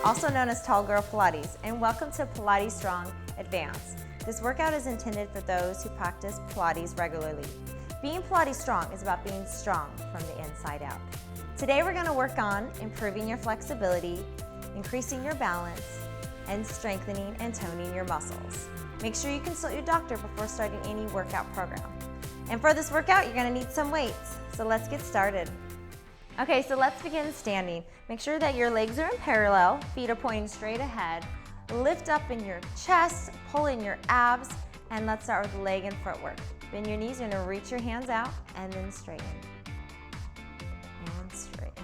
also known as Tall Girl Pilates, and welcome to Pilates Strong Advanced. This workout is intended for those who practice Pilates regularly. Being Pilates Strong is about being strong from the inside out. Today we're going to work on improving your flexibility, increasing your balance, and strengthening and toning your muscles. Make sure you consult your doctor before starting any workout program. And for this workout, you're going to need some weights, so let's get started. Okay, so let's begin standing. Make sure that your legs are in parallel, feet are pointing straight ahead. Lift up in your chest, pull in your abs, and let's start with leg and footwork. Bend your knees, you're gonna reach your hands out, and then straighten. And straighten.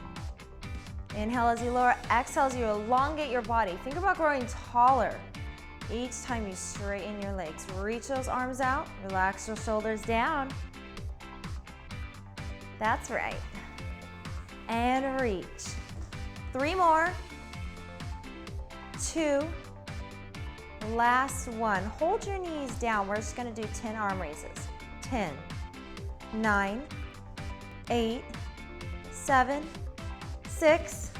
Inhale as you lower, exhale as you elongate your body. Think about growing taller each time you straighten your legs. Reach those arms out, relax your shoulders down. That's right. And reach. 3 more. 2. Last one. Hold your knees down. We're just gonna do 10 arm raises. 10, 9, 8, 7, 6,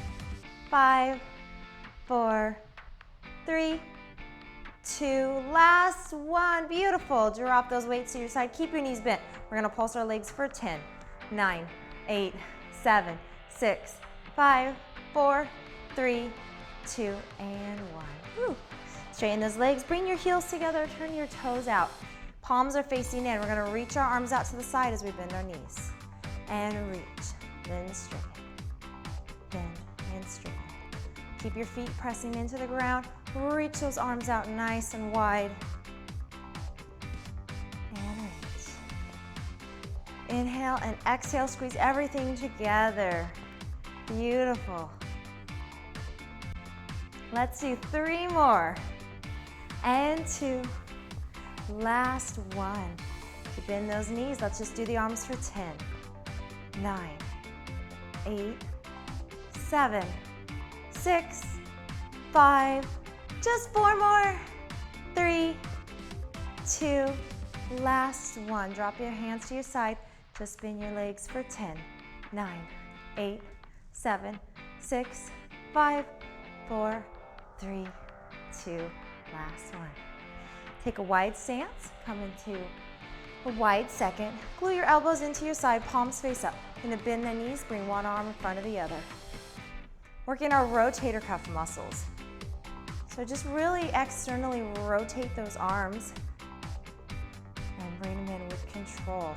5, 4, 3, 2, last one. Beautiful. Drop those weights to your side. Keep your knees bent. We're gonna pulse our legs for 10, 9, 8, 7, 6, 5, 4, 3, 2, and 1. Woo. Straighten those legs, bring your heels together, turn your toes out. Palms are facing in. We're gonna reach our arms out to the side as we bend our knees. And reach, then straighten, bend and straighten. Keep your feet pressing into the ground. Reach those arms out nice and wide. And reach. Inhale and exhale, squeeze everything together. Beautiful. Let's do 3 more. And 2. Last one. Keep in those knees. Let's just do the arms for 10, 9, 8, 7, 6, 5, just 4 more. 3, 2, last one. Drop your hands to your side. Just spin your legs for 10, 9, 8, 7, 6, 5, 4, 3, 2, last one. Take a wide stance, come into a wide second. Glue your elbows into your side, palms face up. You're gonna bend the knees, bring one arm in front of the other. Working our rotator cuff muscles. So just really externally rotate those arms and bring them in with control.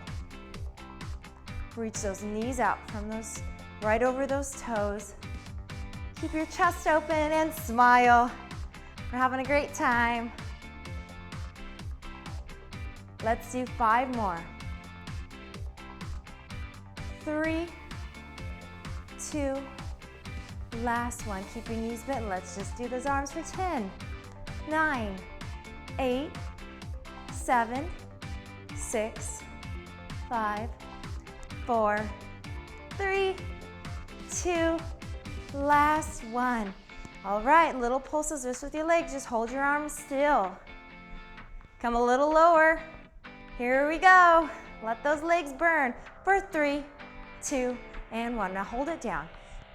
Reach those knees out from those, right over those toes. Keep your chest open and smile. We're having a great time. Let's do 5 more. 3, 2, last one. Keep your knees bent. Let's just do those arms for 10, 9, 8, 7, 6, 5, 4, 3, 2, last one. All right, little pulses just with your legs. Just hold your arms still. Come a little lower. Here we go. Let those legs burn for 3, 2, and 1. Now hold it down.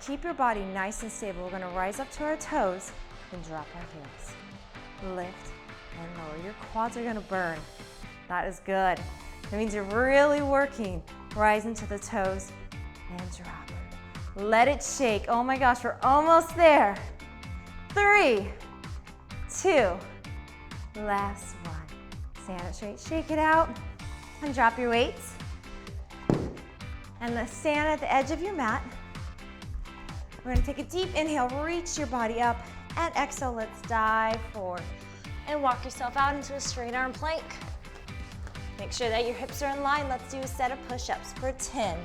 Keep your body nice and stable. We're gonna rise up to our toes and drop our heels. Lift and lower. Your quads are gonna burn. That is good. That means you're really working. Rise into the toes and drop. Let it shake. Oh my gosh, we're almost there. 3, 2, last one. Stand up straight, shake it out, and drop your weights. And let's stand at the edge of your mat. We're gonna take a deep inhale, reach your body up, and exhale, let's dive forward. And walk yourself out into a straight arm plank. Make sure that your hips are in line. Let's do a set of push-ups for 10,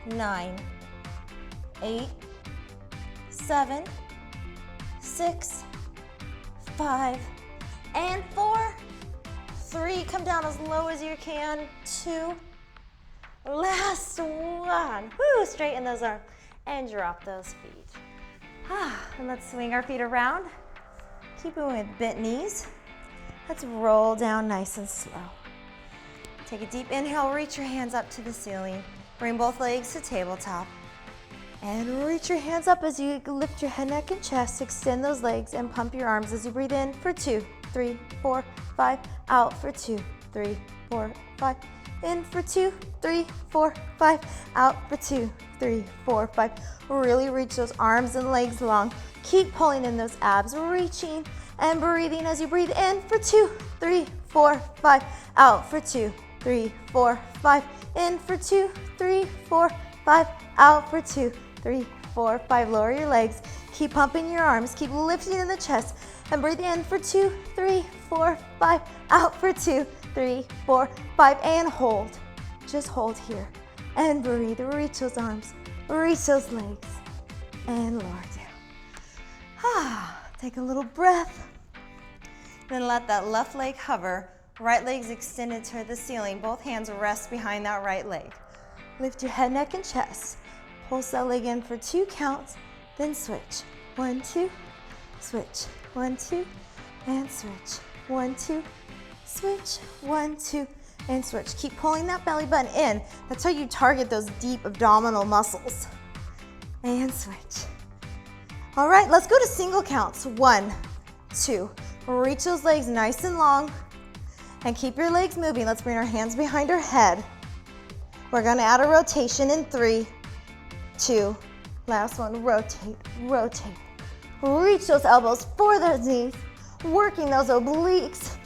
9, 8, 7, 6, 5, and 4, 3, come down as low as you can, 2, last one. Woo, straighten those arms and drop those feet. And let's swing our feet around. Keep it with bent knees. Let's roll down nice and slow. Take a deep inhale, reach your hands up to the ceiling. Bring both legs to tabletop. And reach your hands up as you lift your head, neck, and chest. Extend those legs and pump your arms as you breathe in for 2, 3, 4, 5. Out for 2, 3, 4, 5. In for 2, 3, 4, 5. Out for 2, 3, 4, 5. Really reach those arms and legs long. Keep pulling in those abs, reaching and breathing as you breathe in for 2, 3, 4, 5. Out for 2, 3, 4, 5. In for 2, 3, 4, 5. Out for 2, 3, 4, 5. Lower your legs. Keep pumping your arms. Keep lifting in the chest. And breathe in for 2, 3, 4, 5. Out for 2, 3, 4, 5. And hold. Just hold here. And breathe. Reach those arms. Reach those legs. And lower down. Take a little breath. Then let that left leg hover. Right leg's extended toward the ceiling. Both hands rest behind that right leg. Lift your head, neck, and chest. Pulse that leg in for 2 counts. Then switch. 1, 2. Switch. 1, 2. And switch. 1, 2. Switch. 1, 2. And switch. Keep pulling that belly button in. That's how you target those deep abdominal muscles. And switch. All right, let's go to single counts. 1, 2. Reach those legs nice and long. And keep your legs moving. Let's bring our hands behind our head. We're gonna add a rotation in 3, 2. Last one, rotate, rotate. Reach those elbows for those knees. Working those obliques.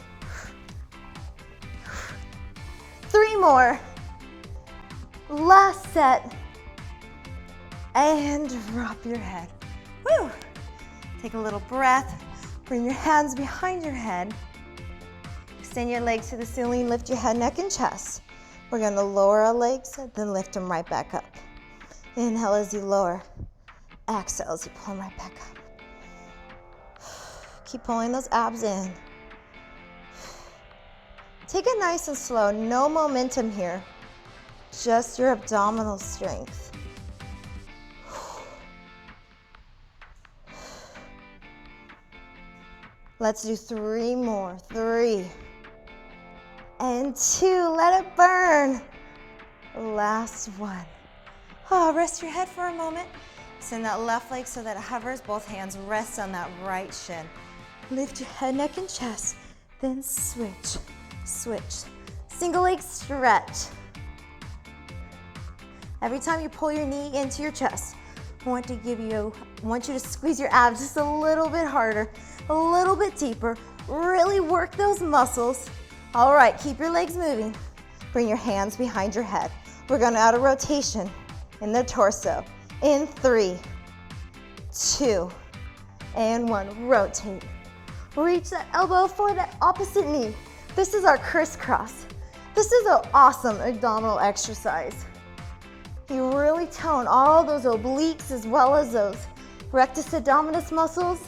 3 more. Last set. And drop your head. Woo! Take a little breath. Bring your hands behind your head. Extend your legs to the ceiling. Lift your head, neck, and chest. We're gonna lower our legs, then lift them right back up. Inhale as you lower. Exhale as you pull them right back up. Keep pulling those abs in. Take it nice and slow. No momentum here. Just your abdominal strength. Let's do 3 more. 3. And 2. Let it burn. Last one. Rest your head for a moment. Send that left leg so that it hovers. Both hands rest on that right shin. Lift your head, neck, and chest. Then switch. Switch. Single leg stretch. Every time you pull your knee into your chest, I want you to squeeze your abs just a little bit harder, a little bit deeper. Really work those muscles. All right, keep your legs moving. Bring your hands behind your head. We're gonna add a rotation in the torso. In 3, 2, and 1. Rotate. Reach that elbow for that opposite knee. This is our crisscross. This is an awesome abdominal exercise. You really tone all those obliques as well as those rectus abdominis muscles.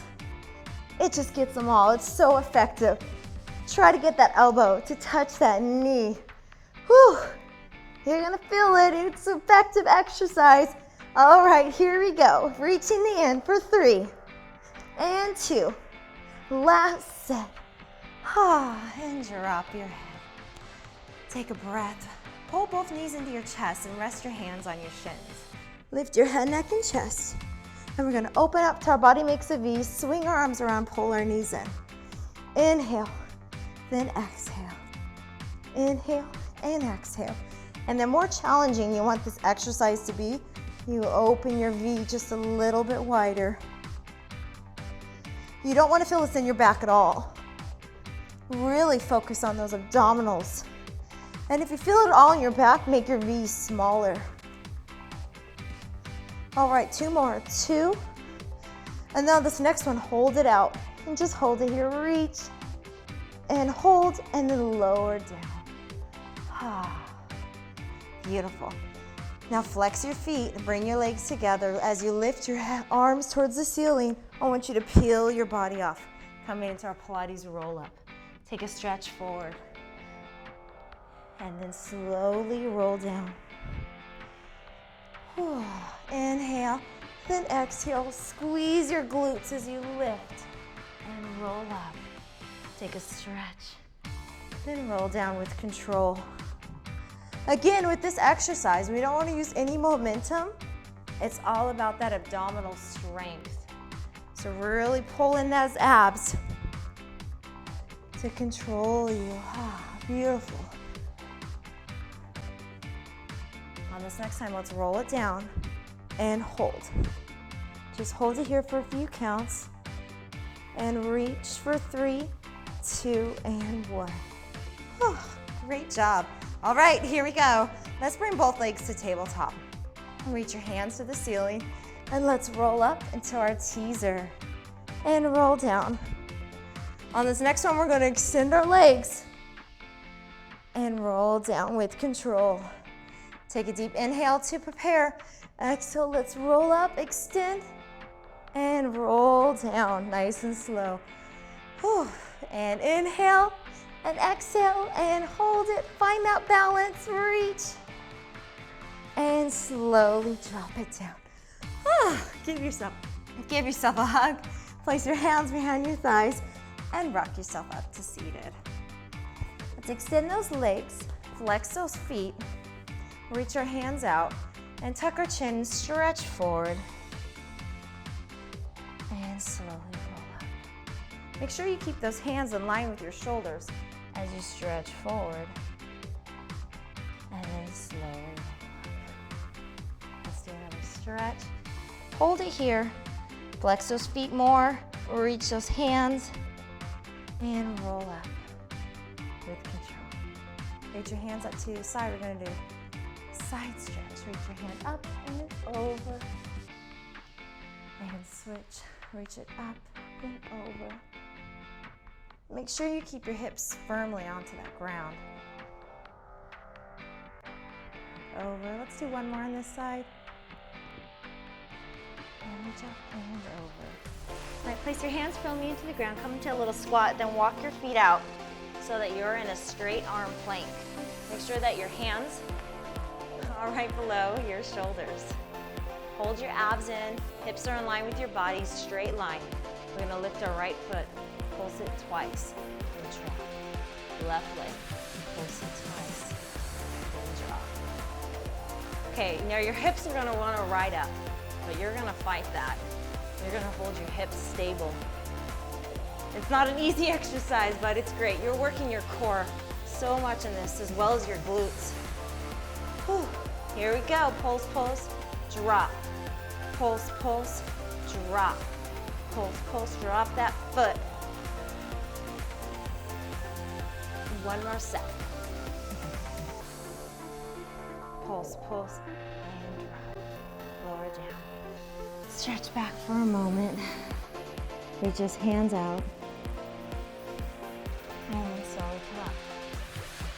It just gets them all. It's so effective. Try to get that elbow to touch that knee. Whew. You're gonna feel it. It's an effective exercise. All right, here we go. Reaching the end for 3 and 2. Last set. And drop your head. Take a breath. Pull both knees into your chest and rest your hands on your shins. Lift your head, neck, and chest. And we're gonna open up till our body makes a V. Swing our arms around, pull our knees in. Inhale, then exhale. Inhale and exhale. And the more challenging you want this exercise to be, you open your V just a little bit wider. You don't want to feel this in your back at all. Really focus on those abdominals. And if you feel it all in your back, make your V smaller. All right, 2 more. 2. And now this next one, hold it out. And just hold it here. Reach and hold and then lower down. Beautiful. Now flex your feet and bring your legs together. As you lift your arms towards the ceiling, I want you to peel your body off. Coming into our Pilates roll up. Take a stretch forward. And then slowly roll down. Inhale, then exhale. Squeeze your glutes as you lift and roll up. Take a stretch, then roll down with control. Again, with this exercise, we don't want to use any momentum. It's all about that abdominal strength. So really pull in those abs to control you. Ah, beautiful. On this next time, let's roll it down and hold. Just hold it here for a few counts and reach for 3, 2, and 1. Oh, great job. All right, here we go. Let's bring both legs to tabletop. Reach your hands to the ceiling and let's roll up into our teaser and roll down. On this next one, we're going to extend our legs and roll down with control. Take a deep inhale to prepare. Exhale, let's roll up, extend, and roll down, nice and slow. Whew. And inhale, and exhale, and hold it. Find that balance, reach, and slowly drop it down. Give yourself a hug. Place your hands behind your thighs, and rock yourself up to seated. Let's extend those legs, flex those feet, reach our hands out, and tuck our chin, stretch forward, and slowly roll up. Make sure you keep those hands in line with your shoulders as you stretch forward, and then slowly roll up. Let's do another stretch. Hold it here, flex those feet more, reach those hands, and roll up with control. Reach your hands up to your side. We're gonna do side stretch. Reach your hand up and over, and switch. Reach it up and over. Make sure you keep your hips firmly onto that ground. Over. Let's do one more on this side. And reach up and over. All right, place your hands firmly into the ground. Come into a little squat, then walk your feet out so that you're in a straight arm plank. Make sure that your hands are right below your shoulders. Hold your abs in, hips are in line with your body, straight line. We're gonna lift our right foot, pulse it twice, and drop. Left leg, pulse it twice, and drop. Okay, now your hips are gonna wanna ride up, but you're gonna fight that. You're gonna hold your hips stable. It's not an easy exercise, but it's great. You're working your core so much in this, as well as your glutes. Whew. Here we go, pulse, pulse, drop. Pulse, pulse, drop. Pulse, pulse, drop that foot. One more set. Pulse, pulse, and drop. Lower down. Stretch back for a moment. Reach his hands out. And slowly come up.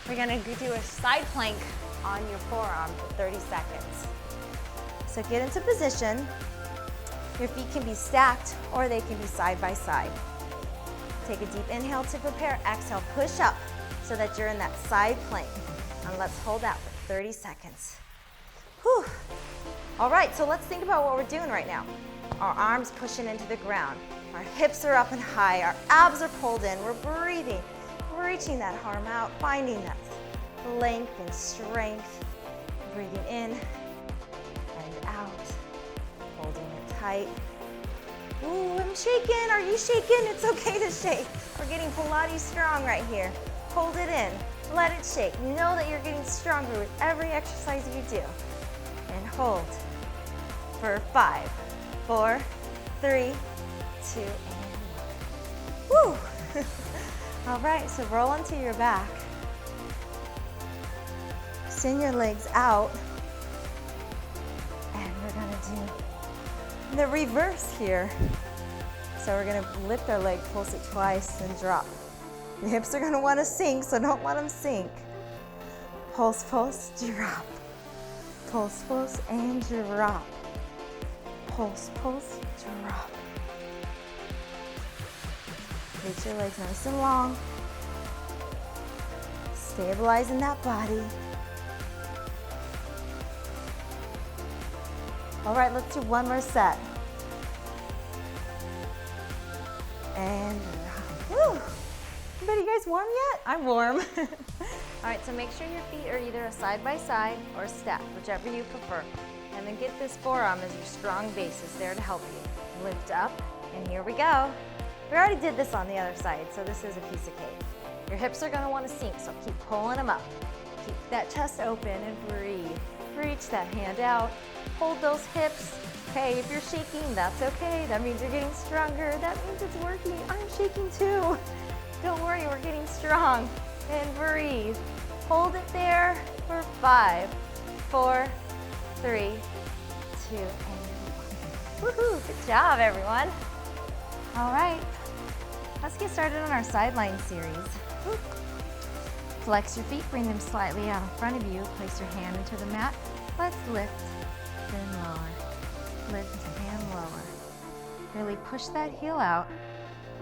We're gonna do a side plank on your forearm for 30 seconds. So get into position. Your feet can be stacked or they can be side by side. Take a deep inhale to prepare. Exhale, push up so that you're in that side plank. And let's hold that for 30 seconds. Whew. All right, so let's think about what we're doing right now. Our arms pushing into the ground. Our hips are up and high. Our abs are pulled in. We're breathing, reaching that arm out, finding that length and strength. Breathing in and out, holding it tight. Ooh, I'm shaking. Are you shaking? It's okay to shake. We're getting Pilates Strong right here. Hold it in. Let it shake. Know that you're getting stronger with every exercise you do. And hold for 5, 4, 3, 2, and 1. Woo! All right, so roll onto your back. Send your legs out. And we're gonna do the reverse here. So we're gonna lift our leg, pulse it twice, and drop. Your hips are gonna wanna sink, so don't let them sink. Pulse, pulse, drop. Pulse, pulse, and drop. Pulse, pulse, drop. Reach your legs nice and long. Stabilizing that body. All right, let's do one more set. And drop. Woo! Everybody, you guys warm yet? I'm warm. All right, so make sure your feet are either a side by side or stacked, whichever you prefer. And then get this forearm as your strong base. It's there to help you. Lift up, and here we go. We already did this on the other side, so this is a piece of cake. Your hips are gonna wanna sink, so keep pulling them up. Keep that chest open and breathe. Reach that hand out. Hold those hips. Okay, if you're shaking, that's okay. That means you're getting stronger. That means it's working. I'm shaking too. Don't worry, we're getting strong. And breathe. Hold it there for 5, 4, 3, 2, and 1. Woohoo! Good job, everyone. All right, let's get started on our sideline series. Woo. Flex your feet, bring them slightly out in front of you. Place your hand into the mat. Let's lift, then lower. Lift and lower. Really push that heel out.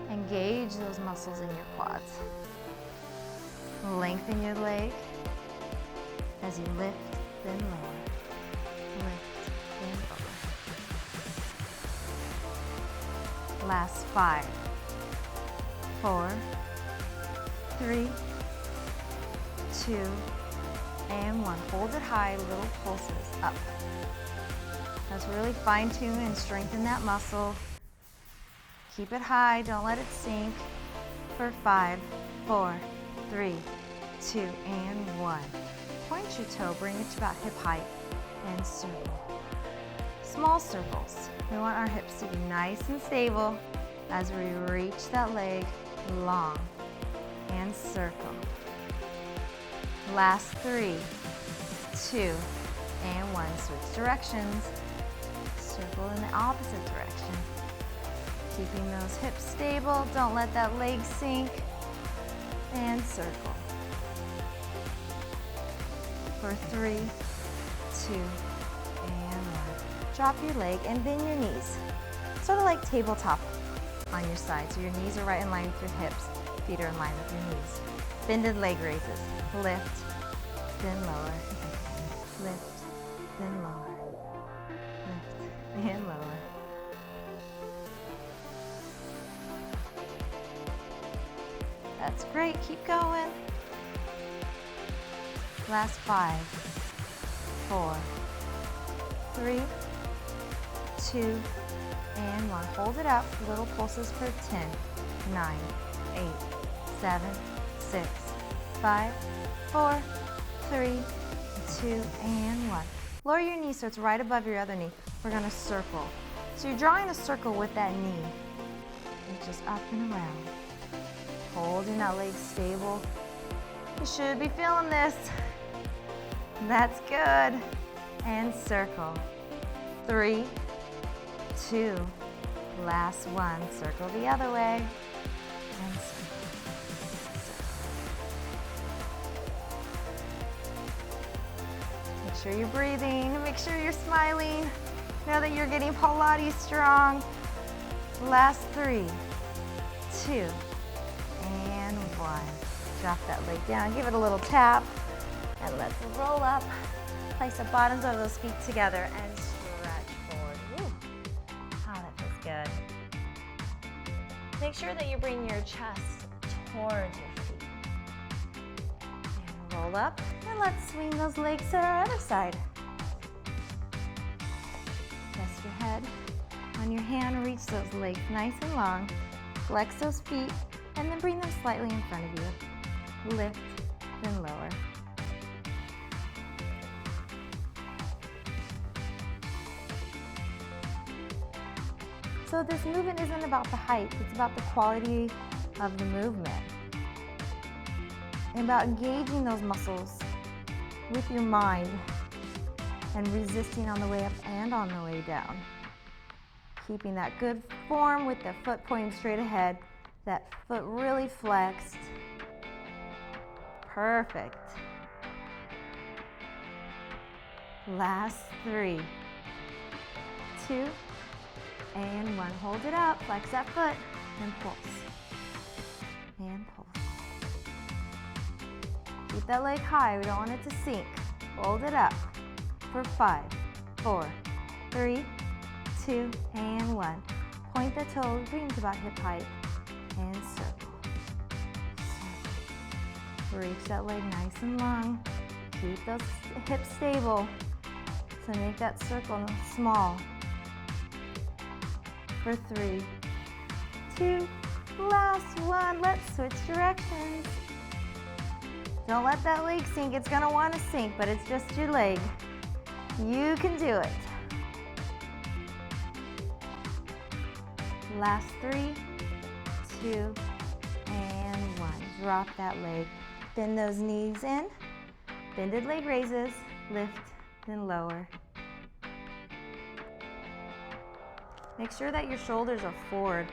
Engage those muscles in your quads. Lengthen your leg as you lift, then lower. Lift, then lower. Last 5, 4, 3, 2, and 1. Hold it high, little pulses up. Let's really fine tune and strengthen that muscle. Keep it high, don't let it sink. For 5, 4, 3, 2, and 1. Point your toe, bring it to about hip height, and circle. Small circles. We want our hips to be nice and stable as we reach that leg long, and circle. Last 3, 2, and 1. Switch directions. Circle in the opposite direction. Keeping those hips stable, don't let that leg sink, and circle. For 3, 2, and 1. Drop your leg and bend your knees. Sort of like tabletop on your side, so your knees are right in line with your hips. Feet are in line with your knees. Bended leg raises. Lift, then lower. Lift, then lower. Lift, and lower. That's great, keep going. Last 5, 4, 3, 2, and 1. Hold it up, little pulses for 10, 9, 8, 7, 6, 5, 4, 3, 2, and 1. Lower your knee so it's right above your other knee. We're gonna circle. So you're drawing a circle with that knee. And just up and around. Holding that leg stable. You should be feeling this. That's good. And circle. 3, 2, last 1. Circle the other way. And circle. Make sure you're breathing. Make sure you're smiling. Know that you're getting Pilates strong. Last 3, 2, and 1. Drop that leg down, give it a little tap, and let's roll up. Place the bottoms of those feet together and stretch forward. Woo. Oh, that feels good. Make sure that you bring your chest towards your feet. And roll up, and let's swing those legs to our other side. Rest your head on your hand, reach those legs nice and long. Flex those feet, and then bring them slightly in front of you. Lift, then lower. So this movement isn't about the height, it's about the quality of the movement. And about engaging those muscles with your mind and resisting on the way up and on the way down. Keeping that good form with the foot pointing straight ahead, that foot really flexed. Perfect. Last 3, 2, and 1. Hold it up, flex that foot, and pulse. And pulse. Keep that leg high, we don't want it to sink. Hold it up for 5, 4, 3, 2, and 1. Point the toes, bring to about hip height, and circle. Circle. Reach that leg nice and long. Keep those hips stable. So make that circle small. For 3, 2, last one. Let's switch directions. Don't let that leg sink. It's gonna wanna sink, but it's just your leg. You can do it. Last 3, 2, and 1. Drop that leg. Bend those knees in. Bended leg raises. Lift, then lower. Make sure that your shoulders are forward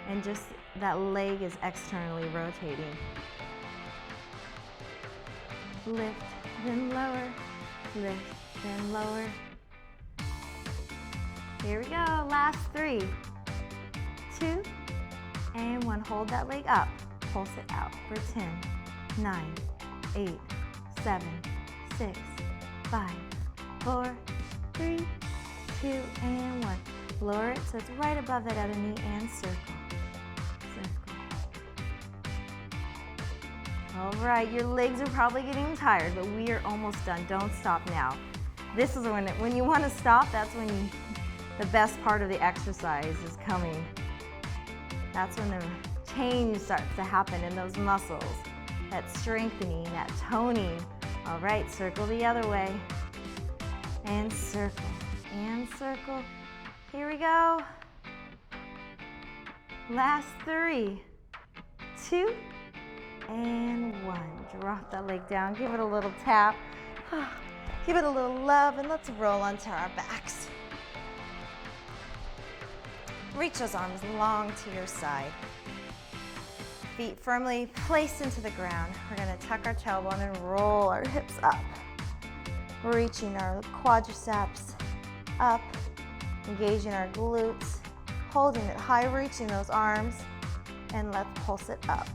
and just that leg is externally rotating. Lift, then lower. Lift, then lower. Here we go. Last 3, 2, and 1. Hold that leg up. Pulse it out for 10, 9, 8, 7, 6, 5, 4, 3, 2, and 1. Lower it so it's right above that other knee and circle. Circle. All right, your legs are probably getting tired, but we are almost done. Don't stop now. This is when you want to stop, that's when the best part of the exercise is coming. That's when the change starts to happen in those muscles. That strengthening, that toning. All right, circle the other way. And circle, and circle. Here we go. Last 3, 2, and 1. Drop that leg down. Give it a little tap. Give it a little love, and let's roll onto our backs. Reach those arms long to your side. Feet firmly placed into the ground. We're going to tuck our tailbone and roll our hips up. Reaching our quadriceps up. Engaging our glutes. Holding it high, reaching those arms. And let's pulse it up.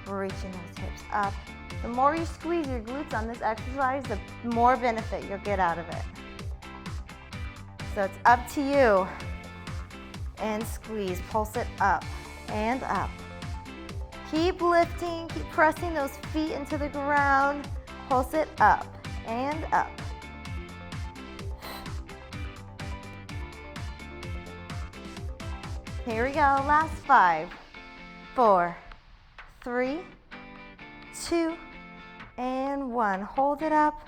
Reaching those hips up. The more you squeeze your glutes on this exercise, the more benefit you'll get out of it. So it's up to you. And squeeze, pulse it up and up. Keep lifting, keep pressing those feet into the ground. Pulse it up and up. Here we go, last 5, 4, 3, 2, and 1. Hold it up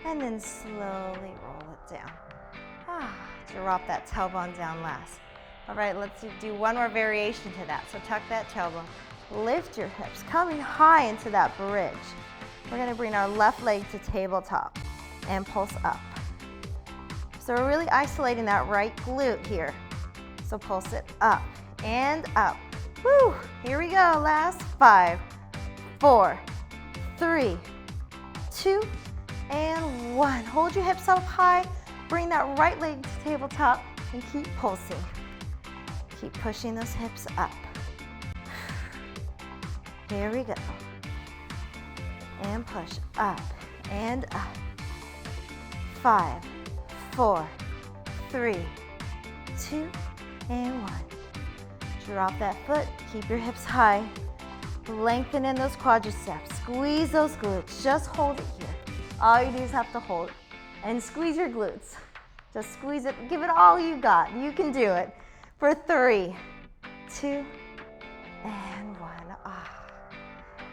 and then slowly roll it down. Drop that tailbone down last. All right, let's do one more variation to that. So tuck that tailbone, lift your hips, coming high into that bridge. We're gonna bring our left leg to tabletop and pulse up. So we're really isolating that right glute here. So pulse it up and up. Woo! Here we go, last 5, 4, 3, 2, and 1. Hold your hips up high, bring that right leg to tabletop and keep pulsing. Keep pushing those hips up. Here we go. And push up and up. 5, 4, 3, 2, and 1. Drop that foot, keep your hips high. Lengthen in those quadriceps, squeeze those glutes. Just hold it here. All you do is have to hold it and squeeze your glutes. Just squeeze it, give it all you got. You can do it. For 3, 2, and 1.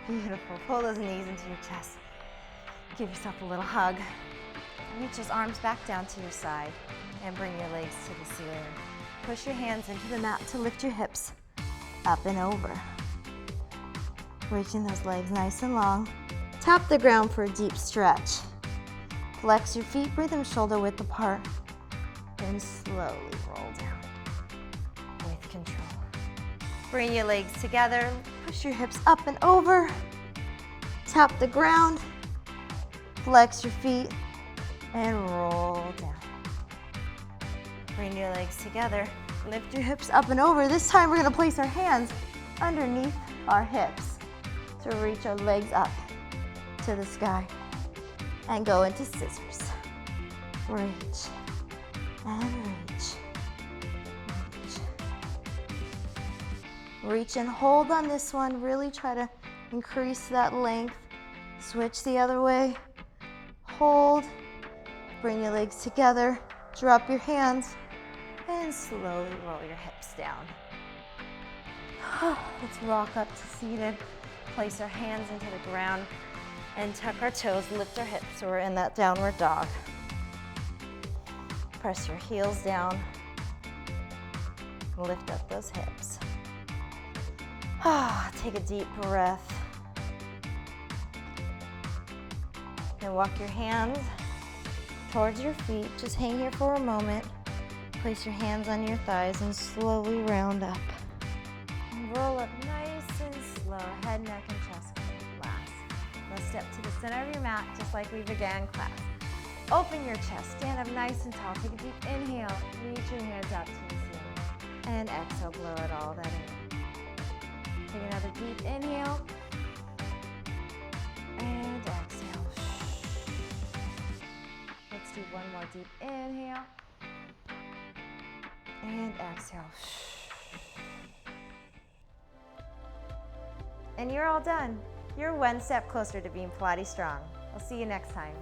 Beautiful. Pull those knees into your chest. Give yourself a little hug. Reach those arms back down to your side and bring your legs to the ceiling. Push your hands into the mat to lift your hips up and over. Reaching those legs nice and long. Tap the ground for a deep stretch. Flex your feet, bring them shoulder width apart, and slowly roll down with control. Bring your legs together, push your hips up and over. Tap the ground, flex your feet, and roll down. Bring your legs together, lift your hips up and over. This time we're gonna place our hands underneath our hips to reach our legs up to the sky and go into scissors. Reach and reach. Reach. Reach and hold on this one. Really try to increase that length. Switch the other way. Hold. Bring your legs together. Drop your hands. And slowly roll your hips down. Let's rock up to seated. Place our hands into the ground and tuck our toes, lift our hips so we're in that downward dog. Press your heels down. Lift up those hips. Take a deep breath. And walk your hands towards your feet. Just hang here for a moment. Place your hands on your thighs and slowly round up. And roll up nice and slow. Head, neck, and chest last. Now step to the center of your mat just like we began class. Open your chest. Stand up nice and tall. Take a deep inhale. Reach your hands out to the ceiling. And exhale, blow it all that in. Take another deep inhale. And exhale. Let's do one more deep inhale. And exhale. And you're all done. You're one step closer to being Pilates Strong. I'll see you next time.